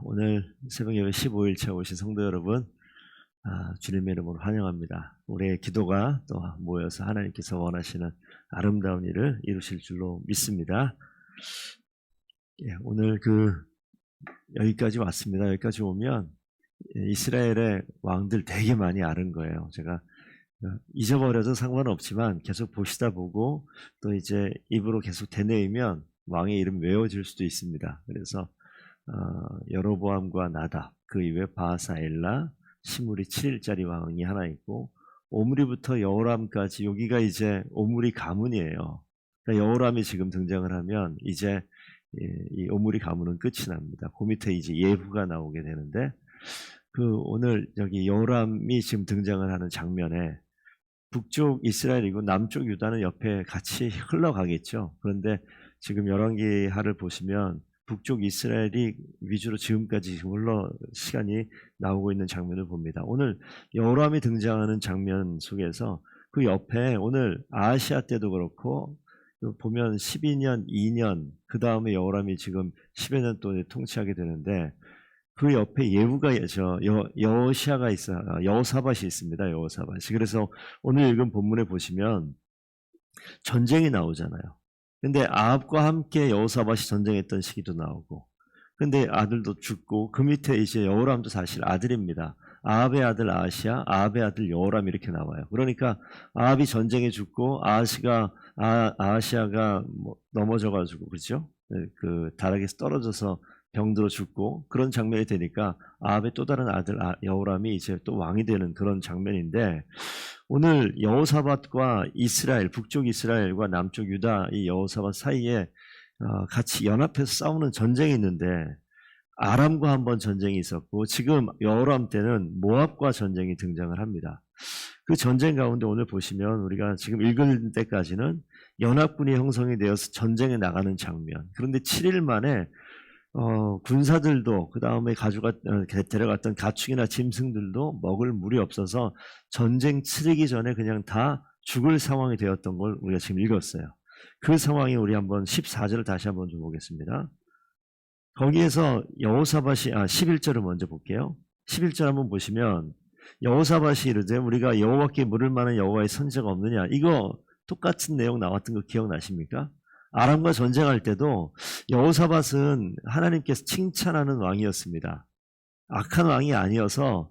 오늘 새벽예배 15일째 오신 성도 여러분, 주님의 이름으로 환영합니다. 우리의 기도가 또 모여서 하나님께서 원하시는 아름다운 일을 이루실 줄로 믿습니다. 오늘 여기까지 왔습니다. 여기까지 오면 이스라엘의 왕들 되게 많이 앓은 거예요. 제가 잊어버려도 상관없지만 계속 보시다 보고 또 이제 입으로 계속 되뇌이면 왕의 이름 외워질 수도 있습니다. 그래서 여로보암과 나답, 그 이외에 바하사, 엘라, 시므리 7일짜리 왕이 하나 있고, 오므리부터 여호람까지, 여기가 이제 오므리 가문이에요. 그러니까 여호람이 지금 등장을 하면 이제 이 오므리 가문은 끝이 납니다. 그 밑에 이제 예후가 나오게 되는데, 오늘 여기 여호람이 지금 등장을 하는 장면에 북쪽 이스라엘이고 남쪽 유다는 옆에 같이 흘러가겠죠. 그런데 지금 열왕기하를 보시면 북쪽 이스라엘이 위주로 지금까지 시간이 나오고 있는 장면을 봅니다. 오늘 여호람이 등장하는 장면 속에서 그 옆에 오늘 아하시아 때도 그렇고 보면 12년, 2년 그 다음에 여호람이 지금 10여 년 동안 통치하게 되는데 그 옆에 예후가 여호시아가 있어요. 여호사밧이 있습니다. 여호사밧이. 그래서 오늘 읽은 본문에 보시면 전쟁이 나오잖아요. 근데 아합과 함께 여호사밧이 전쟁했던 시기도 나오고, 근데 아들도 죽고, 그 밑에 이제 여호람도 사실 아들입니다. 아합의 아들 아하시아, 아합의 아들 여호람 이렇게 나와요. 그러니까 아합이 전쟁에 죽고 아하시아가 넘어져가지고, 그렇죠? 그 다락에서 떨어져서 병들어 죽고 그런 장면이 되니까 아합의 또 다른 아들 여호람이 이제 또 왕이 되는 그런 장면인데, 오늘 여호사밧과 이스라엘, 북쪽 이스라엘과 남쪽 유다 이 여호사밧 사이에 같이 연합해서 싸우는 전쟁이 있는데, 아람과 한번 전쟁이 있었고 지금 여호람 때는 모압과 전쟁이 등장을 합니다. 그 전쟁 가운데 오늘 보시면 우리가 지금 읽을 때까지는 연합군이 형성이 되어서 전쟁에 나가는 장면, 그런데 7일 만에 군사들도 그 다음에 데려갔던 가축이나 짐승들도 먹을 물이 없어서 전쟁 치르기 전에 그냥 다 죽을 상황이 되었던 걸 우리가 지금 읽었어요. 그 상황이 우리 한번 14절을 다시 한번 좀 보겠습니다. 거기에서 여호사밧이 11절을 먼저 볼게요. 11절 한번 보시면 여호사밧이 이르되 우리가 여호와께 물을 만한 여호와의 선지자가 없느냐, 이거 똑같은 내용 나왔던 거 기억나십니까? 아람과 전쟁할 때도 여호사밧은 하나님께서 칭찬하는 왕이었습니다. 악한 왕이 아니어서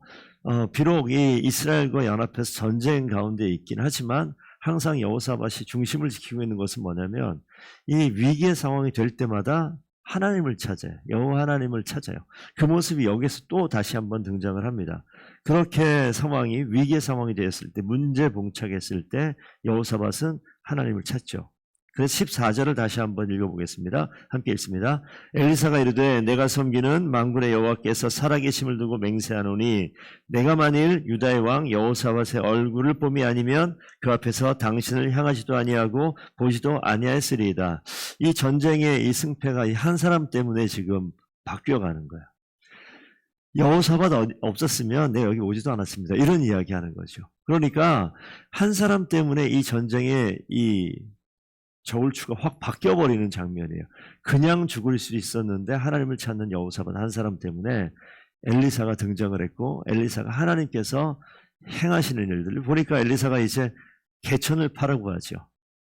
비록 이 이스라엘과 연합해서 전쟁 가운데 있긴 하지만 항상 여호사밧이 중심을 지키고 있는 것은 뭐냐면 이 위기의 상황이 될 때마다 하나님을 찾아요. 여호와 하나님을 찾아요. 그 모습이 여기서 또 다시 한번 등장을 합니다. 그렇게 상황이 위기의 상황이 되었을 때, 문제 봉착했을 때 여호사밧은 하나님을 찾죠. 그래서 14절을 다시 한번 읽어보겠습니다. 함께 읽습니다. 엘리사가 이르되 내가 섬기는 만군의 여호와께서 살아계심을 두고 맹세하노니 내가 만일 유다의 왕 여호사밧의 얼굴을 봄이 아니면 그 앞에서 당신을 향하지도 아니하고 보지도 아니하였으리이다. 이 전쟁의 이 승패가 한 사람 때문에 지금 바뀌어가는 거야. 여호사밧 없었으면 내가 여기 오지도 않았습니다. 이런 이야기하는 거죠. 그러니까 한 사람 때문에 이 전쟁의 이 저울추가 확 바뀌어버리는 장면이에요. 그냥 죽을 수 있었는데 하나님을 찾는 여호사밧 한 사람 때문에 엘리사가 등장을 했고, 엘리사가 하나님께서 행하시는 일들을 보니까 엘리사가 이제 개천을 파라고 하죠.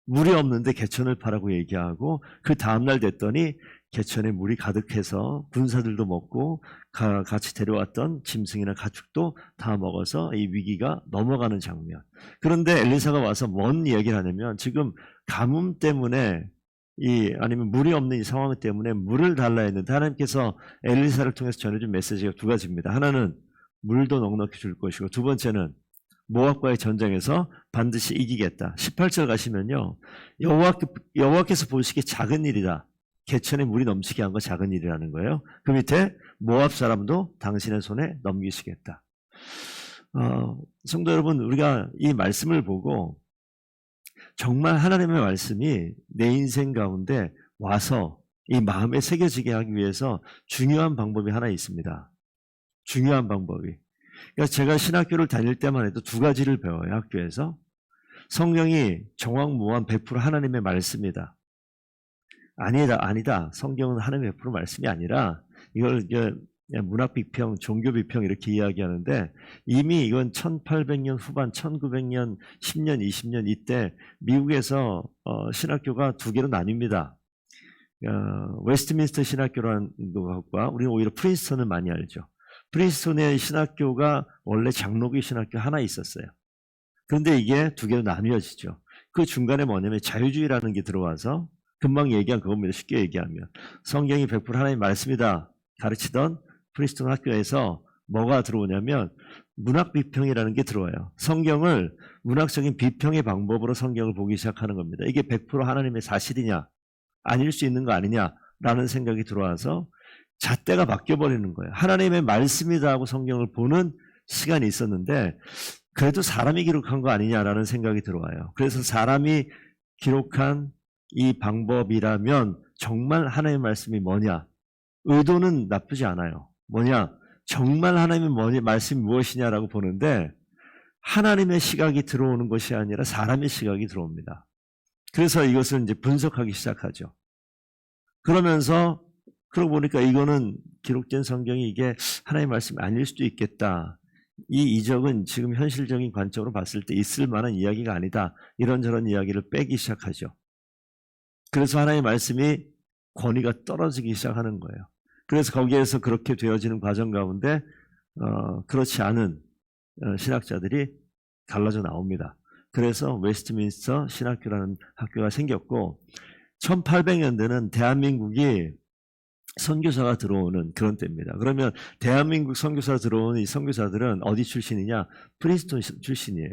물이 없는데 개천을 파라고 얘기하고, 그 다음날 됐더니 개천에 물이 가득해서 군사들도 먹고 같이 데려왔던 짐승이나 가축도 다 먹어서 이 위기가 넘어가는 장면. 그런데 엘리사가 와서 뭔 얘기를 하냐면 지금 가뭄 때문에 아니면 물이 없는 이 상황 때문에 물을 달라 했는데 하나님께서 엘리사를 통해서 전해준 메시지가 두 가지입니다. 하나는 물도 넉넉히 줄 것이고, 두 번째는 모압과의 전쟁에서 반드시 이기겠다. 18절 가시면요, 여호와께서 보시기에 작은 일이다. 개천에 물이 넘치게 한 거 작은 일이라는 거예요. 그 밑에 모압 사람도 당신의 손에 넘기시겠다. 성도 여러분, 우리가 이 말씀을 보고 정말 하나님의 말씀이 내 인생 가운데 와서 이 마음에 새겨지게 하기 위해서 중요한 방법이 하나 있습니다. 중요한 방법이. 그러니까 제가 신학교를 다닐 때만 해도 두 가지를 배워요. 학교에서. 성경이 정확무한 100% 하나님의 말씀이다. 아니다. 성경은 하나님의 100% 말씀이 아니라 이걸 이제 문학 비평, 종교 비평 이렇게 이야기하는데 이미 이건 1800년 후반, 1900년, 10년, 20년 이때 미국에서 신학교가 두 개로 나뉩니다. 웨스트민스터 신학교라는 것과 우리는 오히려 프린스턴을 많이 알죠. 프린스턴의 신학교가 원래 장로교 신학교 하나 있었어요. 그런데 이게 두 개로 나뉘어지죠. 그 중간에 뭐냐면 자유주의라는 게 들어와서 금방 얘기한 그겁니다. 쉽게 얘기하면 성경이 100% 하나님의 말씀이다 가르치던 프린스턴 학교에서 뭐가 들어오냐면 문학 비평이라는 게 들어와요. 성경을 문학적인 비평의 방법으로 성경을 보기 시작하는 겁니다. 이게 100% 하나님의 사실이냐 아닐 수 있는 거 아니냐라는 생각이 들어와서 잣대가 바뀌어버리는 거예요. 하나님의 말씀이다 하고 성경을 보는 시간이 있었는데 그래도 사람이 기록한 거 아니냐라는 생각이 들어와요. 그래서 사람이 기록한 이 방법이라면 정말 하나님의 말씀이 뭐냐? 의도는 나쁘지 않아요. 뭐냐? 정말 하나님의 말씀이 무엇이냐라고 보는데 하나님의 시각이 들어오는 것이 아니라 사람의 시각이 들어옵니다. 그래서 이것을 이제 분석하기 시작하죠. 그러면서 그러고 보니까 이거는 기록된 성경이 이게 하나님의 말씀이 아닐 수도 있겠다. 이 이적은 지금 현실적인 관점으로 봤을 때 있을 만한 이야기가 아니다. 이런저런 이야기를 빼기 시작하죠. 그래서 하나님의 말씀이 권위가 떨어지기 시작하는 거예요. 그래서 거기에서 그렇게 되어지는 과정 가운데 그렇지 않은 신학자들이 갈라져 나옵니다. 그래서 웨스트민스터 신학교라는 학교가 생겼고 1800년대는 대한민국이 선교사가 들어오는 그런 때입니다. 그러면 대한민국 선교사 들어오는 이 선교사들은 어디 출신이냐? 프린스턴 출신이에요.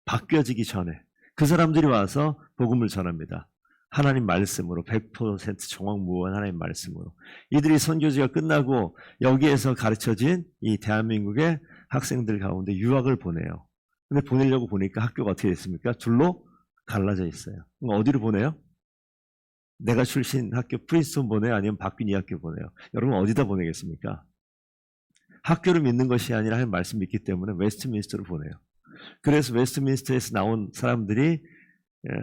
바뀌어지기 전에. 그 사람들이 와서 복음을 전합니다. 하나님 말씀으로 100% 정확무원 하나님 말씀으로. 이들이 선교지가 끝나고 여기에서 가르쳐진 이 대한민국의 학생들 가운데 유학을 보내요. 근데 보내려고 보니까 학교가 어떻게 됐습니까? 둘로 갈라져 있어요. 그럼 어디로 보내요? 내가 출신 학교 프린스턴 보내요? 아니면 박균희 학교 보내요? 여러분 어디다 보내겠습니까? 학교를 믿는 것이 아니라 하나님 말씀 믿기 때문에 웨스트민스터로 보내요. 그래서 웨스트민스터에서 나온 사람들이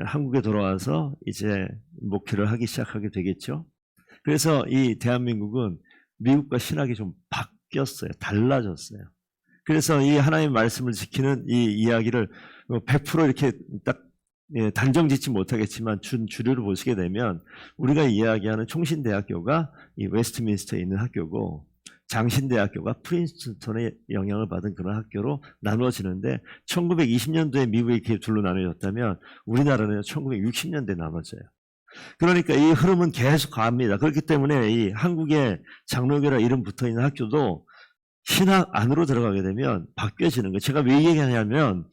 한국에 돌아와서 이제 목회를 하기 시작하게 되겠죠. 그래서 이 대한민국은 미국과 신학이 좀 바뀌었어요. 달라졌어요. 그래서 이 하나님의 말씀을 지키는 이 이야기를 100% 이렇게 딱 단정 짓지 못하겠지만 주류를 보시게 되면 우리가 이야기하는 총신대학교가 이 웨스트민스터에 있는 학교고 장신대학교가 프린스턴의 영향을 받은 그런 학교로 나누어지는데 1920년도에 미국이 이렇게 둘로 나눠졌다면 우리나라는 1960년대에 나눠져요. 그러니까 이 흐름은 계속 갑니다. 그렇기 때문에 이 한국의 장로교라 이름 붙어있는 학교도 신학 안으로 들어가게 되면 바뀌어지는 거예요. 제가 왜 얘기하냐면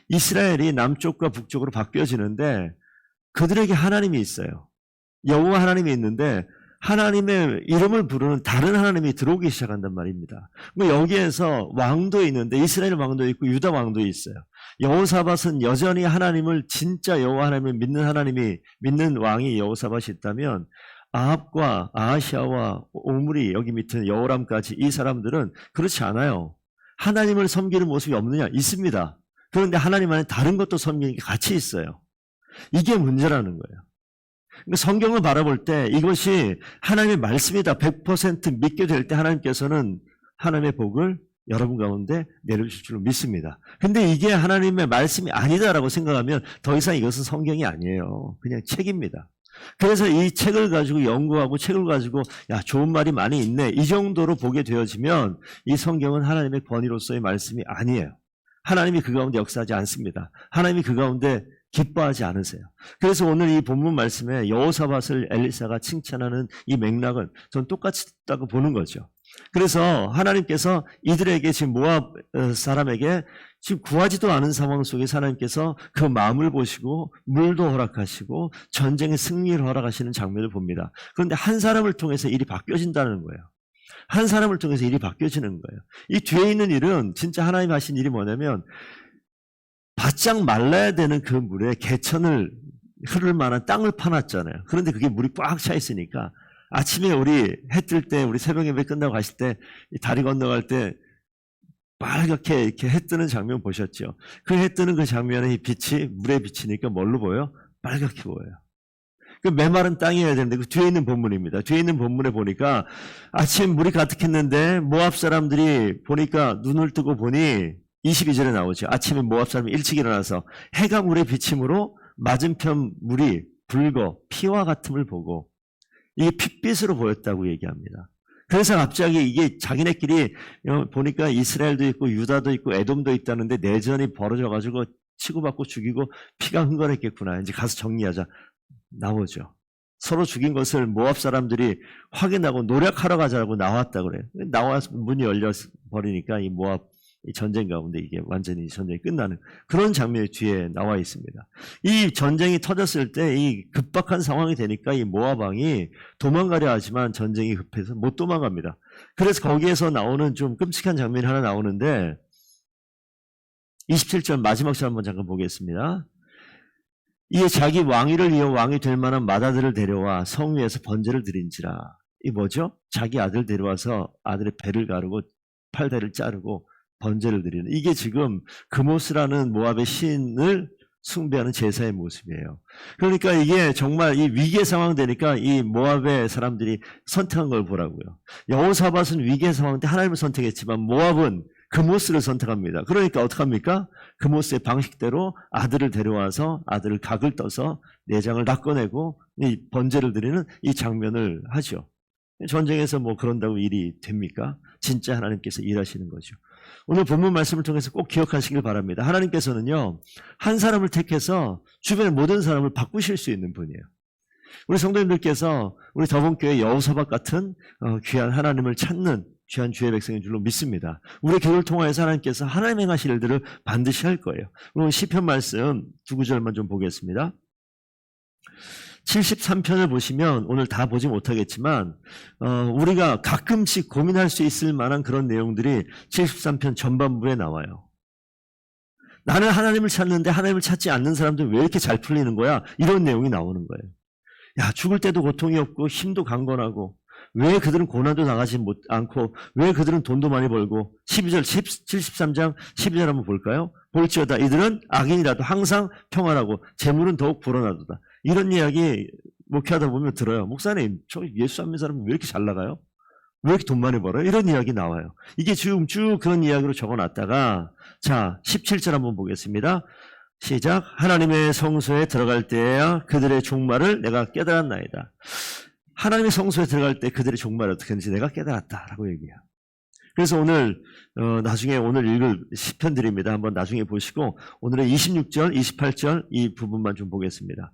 이스라엘이 남쪽과 북쪽으로 바뀌어지는데 그들에게 하나님이 있어요. 여호와 하나님이 있는데 하나님의 이름을 부르는 다른 하나님이 들어오기 시작한단 말입니다. 여기에서 왕도 있는데 이스라엘 왕도 있고 유다 왕도 있어요. 여호사밧은 여전히 하나님을 진짜 여호와 하나님을 믿는 왕이 여호사밧이 있다면 아합과 아하시아와 오므리 여기 밑에 여호람까지 이 사람들은 그렇지 않아요. 하나님을 섬기는 모습이 없느냐? 있습니다. 그런데 하나님 안에 다른 것도 섬기는 게 같이 있어요. 이게 문제라는 거예요. 그러니까 성경을 바라볼 때 이것이 하나님의 말씀이다 100% 믿게 될 때 하나님께서는 하나님의 복을 여러분 가운데 내려주실 줄 믿습니다. 근데 이게 하나님의 말씀이 아니다라고 생각하면 더 이상 이것은 성경이 아니에요. 그냥 책입니다. 그래서 이 책을 가지고 연구하고 책을 가지고 야 좋은 말이 많이 있네 이 정도로 보게 되어지면 이 성경은 하나님의 권위로서의 말씀이 아니에요. 하나님이 그 가운데 역사하지 않습니다. 하나님이 그 가운데 기뻐하지 않으세요. 그래서 오늘 이 본문 말씀에 여호사밧을 엘리사가 칭찬하는 이 맥락은 전 똑같다고 보는 거죠. 그래서 하나님께서 이들에게 지금 모압 사람에게 지금 구하지도 않은 상황 속에서 하나님께서 그 마음을 보시고 물도 허락하시고 전쟁의 승리를 허락하시는 장면을 봅니다. 그런데 한 사람을 통해서 일이 바뀌어진다는 거예요. 한 사람을 통해서 일이 바뀌어지는 거예요. 이 뒤에 있는 일은 진짜 하나님 하신 일이 뭐냐면 바짝 말라야 되는 그 물에 개천을 흐를 만한 땅을 파놨잖아요. 그런데 그게 물이 꽉 차 있으니까 아침에 우리 해 뜰 때 우리 새벽 예배 끝나고 가실 때 다리 건너갈 때 빨갛게 이렇게 해 뜨는 장면 보셨죠? 그 해 뜨는 그 장면에 이 빛이 물에 비치니까 뭘로 보여? 빨갛게 보여요. 그 메마른 땅이어야 되는데 그 뒤에 있는 본문입니다. 뒤에 있는 본문에 보니까 아침 물이 가득했는데 모압 사람들이 보니까 눈을 뜨고 보니 22절에 나오죠. 아침에 모압 사람이 일찍 일어나서 해가 물에 비침으로 맞은편 물이 붉어 피와 같음을 보고 이게 핏빛으로 보였다고 얘기합니다. 그래서 갑자기 이게 자기네끼리 보니까 이스라엘도 있고 유다도 있고 에돔도 있다는데 내전이 벌어져가지고 치고받고 죽이고 피가 흥건했겠구나. 이제 가서 정리하자. 나오죠. 서로 죽인 것을 모압 사람들이 확인하고 노력하러 가자고 나왔다 그래요. 나와서 문이 열려 버리니까 이 모압 이 전쟁 가운데 이게 완전히 전쟁이 끝나는 그런 장면이 뒤에 나와 있습니다. 이 전쟁이 터졌을 때 이 급박한 상황이 되니까 이 모압 왕이 도망가려 하지만 전쟁이 급해서 못 도망갑니다. 그래서 거기에서 나오는 좀 끔찍한 장면이 하나 나오는데 27절 마지막 절 한번 잠깐 보겠습니다. 이에 자기 왕위를 이어 왕이 될 만한 맏아들을 데려와 성 위에서 번제를 드린지라. 이 뭐죠? 자기 아들 데려와서 아들의 배를 가르고 팔다리를 자르고 번제를 드리는 이게 지금 그모스라는 모압의 신을 숭배하는 제사의 모습이에요. 그러니까 이게 정말 이 위기의 상황 되니까 이 모압의 사람들이 선택한 걸 보라고요. 여호사밧은 위기의 상황 때 하나님을 선택했지만 모압은 그모스를 선택합니다. 그러니까 어떡합니까? 그모스의 방식대로 아들을 데려와서 아들을 각을 떠서 내장을 낚아내고 이 번제를 드리는 이 장면을 하죠. 전쟁에서 뭐 그런다고 일이 됩니까? 진짜 하나님께서 일하시는 거죠. 오늘 본문 말씀을 통해서 꼭 기억하시길 바랍니다. 하나님께서는요, 한 사람을 택해서 주변의 모든 사람을 바꾸실 수 있는 분이에요. 우리 성도님들께서 우리 더본교회 여호사밧 같은 귀한 하나님을 찾는 귀한 주의 백성인 줄로 믿습니다. 우리의 기도를 통하여서 하나님께서 하나님 행하실 일들을 반드시 할 거예요. 오늘 시편 말씀 두 구절만 좀 보겠습니다. 73편을 보시면 오늘 다 보지 못하겠지만 우리가 가끔씩 고민할 수 있을 만한 그런 내용들이 73편 전반부에 나와요. 나는 하나님을 찾는데 하나님을 찾지 않는 사람들 왜 이렇게 잘 풀리는 거야? 이런 내용이 나오는 거예요. 야, 죽을 때도 고통이 없고 힘도 강건하고 왜 그들은 고난도 당하지 않고 왜 그들은 돈도 많이 벌고 12절 73장 12절 한번 볼까요? 볼지어다 이들은 악인이라도 항상 평안하고 재물은 더욱 불어나도다. 이런 이야기 목회하다 보면 들어요. 목사님, 저 예수 안 믿는 사람은 왜 이렇게 잘 나가요? 왜 이렇게 돈 많이 벌어요? 이런 이야기 나와요. 이게 지금 쭉 그런 이야기로 적어놨다가 자 17절 한번 보겠습니다. 시작. 하나님의 성소에 들어갈 때야 그들의 종말을 내가 깨달았나이다. 하나님의 성소에 들어갈 때 그들의 종말이 어떻게 하는지 내가 깨달았다라고 얘기해요. 그래서 오늘 나중에 오늘 읽을 시편들입니다. 한번 나중에 보시고 오늘의 26절, 28절 이 부분만 좀 보겠습니다.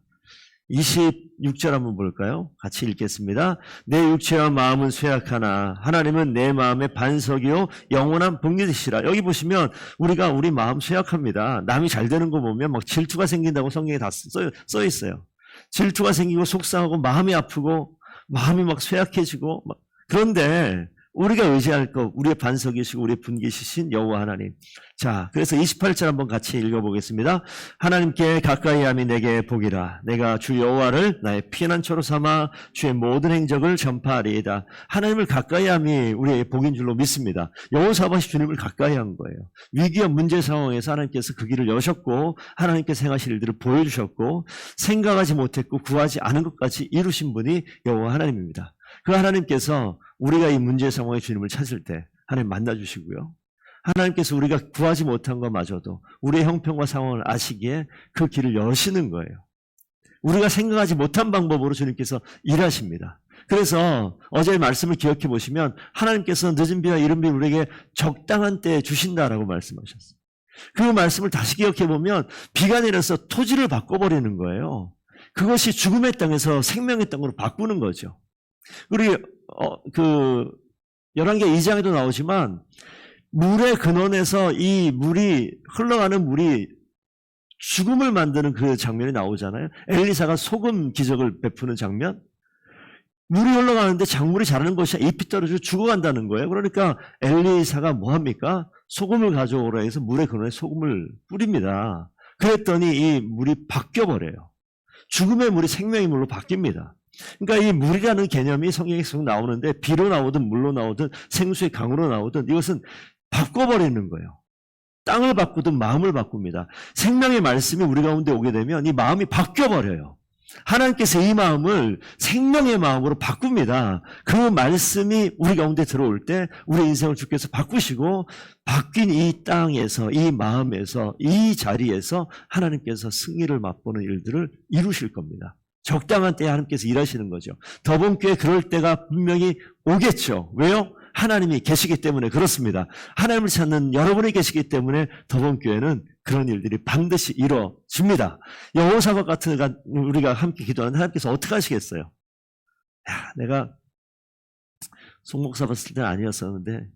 26절 한번 볼까요? 같이 읽겠습니다. 내 육체와 마음은 쇠약하나 하나님은 내 마음의 반석이요 영원한 복리시라. 여기 보시면 우리가 우리 마음 쇠약합니다. 남이 잘 되는 거 보면 막 질투가 생긴다고 성경에 다 써 있어요. 질투가 생기고 속상하고 마음이 아프고 마음이 막 쇠약해지고 그런데 우리가 의지할 것, 우리의 반석이시고 우리의 분기시신 여호와 하나님. 자, 그래서 28절 한번 같이 읽어보겠습니다. 하나님께 가까이함이 내게 복이라. 내가 주 여호와를 나의 피난처로 삼아 주의 모든 행적을 전파하리이다. 하나님을 가까이함이 우리의 복인 줄로 믿습니다. 여호사밧이 주님을 가까이한 거예요. 위기와 문제 상황에서 하나님께서 그 길을 여셨고 하나님께서 행하실 일들을 보여주셨고 생각하지 못했고 구하지 않은 것까지 이루신 분이 여호와 하나님입니다. 그 하나님께서 우리가 이 문제 상황에 주님을 찾을 때 하나님 만나주시고요. 하나님께서 우리가 구하지 못한 것마저도 우리의 형편과 상황을 아시기에 그 길을 여시는 거예요. 우리가 생각하지 못한 방법으로 주님께서 일하십니다. 그래서 어제의 말씀을 기억해 보시면 하나님께서 늦은 비와 이른 비 우리에게 적당한 때에 주신다라고 말씀하셨어요. 그 말씀을 다시 기억해 보면 비가 내려서 토지를 바꿔버리는 거예요. 그것이 죽음의 땅에서 생명의 땅으로 바꾸는 거죠. 우리 열왕기 2장에도 나오지만 물의 근원에서 이 물이 흘러가는 물이 죽음을 만드는 그 장면이 나오잖아요. 엘리사가 소금 기적을 베푸는 장면. 물이 흘러가는데 작물이 자라는 것이 잎이 떨어져 죽어간다는 거예요. 그러니까 엘리사가 뭐합니까? 소금을 가져오라 해서 물의 근원에 소금을 뿌립니다. 그랬더니 이 물이 바뀌어버려요. 죽음의 물이 생명의 물로 바뀝니다. 그러니까 이 물이라는 개념이 성경에 계속 나오는데 비로 나오든 물로 나오든 생수의 강으로 나오든 이것은 바꿔버리는 거예요. 땅을 바꾸든 마음을 바꿉니다. 생명의 말씀이 우리 가운데 오게 되면 이 마음이 바뀌어버려요. 하나님께서 이 마음을 생명의 마음으로 바꿉니다. 그 말씀이 우리 가운데 들어올 때 우리 인생을 주께서 바꾸시고 바뀐 이 땅에서, 이 마음에서, 이 자리에서 하나님께서 승리를 맛보는 일들을 이루실 겁니다. 적당한 때에 하나님께서 일하시는 거죠. 더본교회 그럴 때가 분명히 오겠죠. 왜요? 하나님이 계시기 때문에 그렇습니다. 하나님을 찾는 여러분이 계시기 때문에 더본교회는 그런 일들이 반드시 이루어집니다. 여호사밧 같은 우리가 함께 기도하는 하나님께서 어떻게 하시겠어요? 야, 내가 송목사 봤을 때는 아니었었는데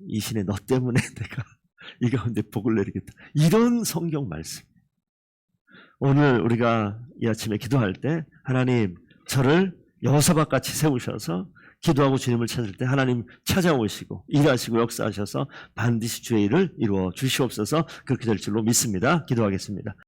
이 신의 너 때문에 내가 이 가운데 복을 내리겠다. 이런 성경 말씀. 오늘 우리가 이 아침에 기도할 때 하나님 저를 여호사밧 같이 세우셔서 기도하고 주님을 찾을 때 하나님 찾아오시고 일하시고 역사하셔서 반드시 주의 일을 이루어 주시옵소서. 그렇게 될 줄로 믿습니다. 기도하겠습니다.